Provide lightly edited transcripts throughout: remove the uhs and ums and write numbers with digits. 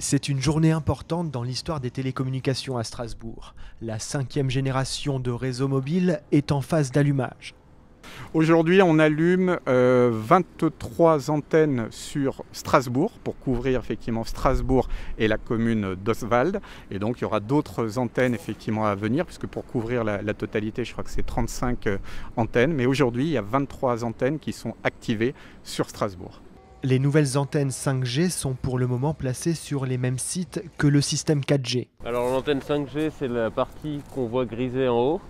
C'est une journée importante dans l'histoire des télécommunications à Strasbourg. La 5e génération de réseau mobile est en phase d'allumage. Aujourd'hui, on allume 23 antennes sur Strasbourg pour couvrir effectivement Strasbourg et la commune d'Oswald. Et donc, il y aura d'autres antennes effectivement à venir, puisque pour couvrir la totalité, je crois que c'est 35 antennes. Mais aujourd'hui, il y a 23 antennes qui sont activées sur Strasbourg. Les nouvelles antennes 5G sont pour le moment placées sur les mêmes sites que le système 4G. Alors l'antenne 5G, c'est la partie qu'on voit grisée en haut.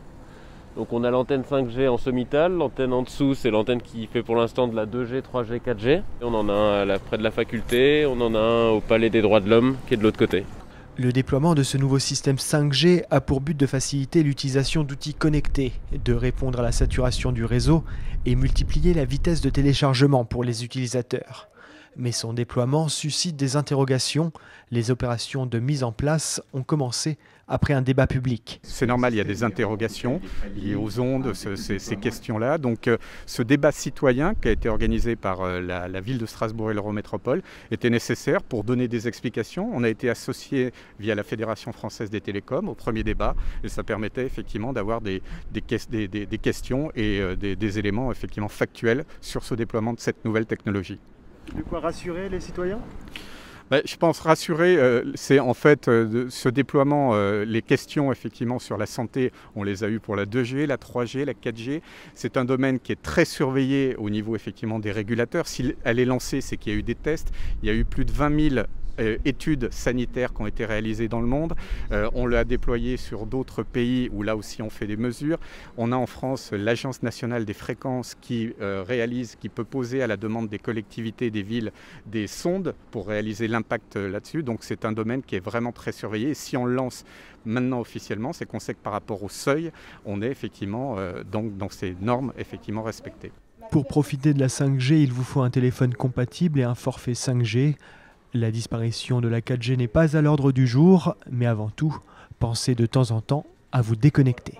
Donc on a l'antenne 5G en sommitale, l'antenne en dessous c'est l'antenne qui fait pour l'instant de la 2G, 3G, 4G. On en a un près de la faculté, on en a un au Palais des droits de l'homme qui est de l'autre côté. Le déploiement de ce nouveau système 5G a pour but de faciliter l'utilisation d'outils connectés, de répondre à la saturation du réseau et multiplier la vitesse de téléchargement pour les utilisateurs. Mais son déploiement suscite des interrogations. Les opérations de mise en place ont commencé après un débat public. C'est normal, il y a des interrogations liées aux ondes, ces questions-là. Donc ce débat citoyen qui a été organisé par la ville de Strasbourg et l'Eurométropole était nécessaire pour donner des explications. On a été associé via la Fédération française des télécoms au premier débat et ça permettait effectivement d'avoir des questions et des éléments effectivement factuels sur ce déploiement de cette nouvelle technologie. De quoi rassurer les citoyens ? Je pense rassurer, c'est en fait ce déploiement, les questions effectivement sur la santé, on les a eues pour la 2G, la 3G, la 4G. C'est un domaine qui est très surveillé au niveau effectivement des régulateurs. Si elle est lancée, c'est qu'il y a eu des tests. Il y a eu plus de 20 000 études sanitaires qui ont été réalisées dans le monde. On l'a déployé sur d'autres pays où là aussi on fait des mesures. On a en France l'Agence nationale des fréquences qui qui peut poser à la demande des collectivités, des villes, des sondes pour réaliser l'impact là-dessus. Donc c'est un domaine qui est vraiment très surveillé. Et si on le lance maintenant officiellement, c'est qu'on sait que par rapport au seuil, on est effectivement dans ces normes effectivement respectées. Pour profiter de la 5G, il vous faut un téléphone compatible et un forfait 5G. La disparition de la 4G n'est pas à l'ordre du jour, mais avant tout, pensez de temps en temps à vous déconnecter.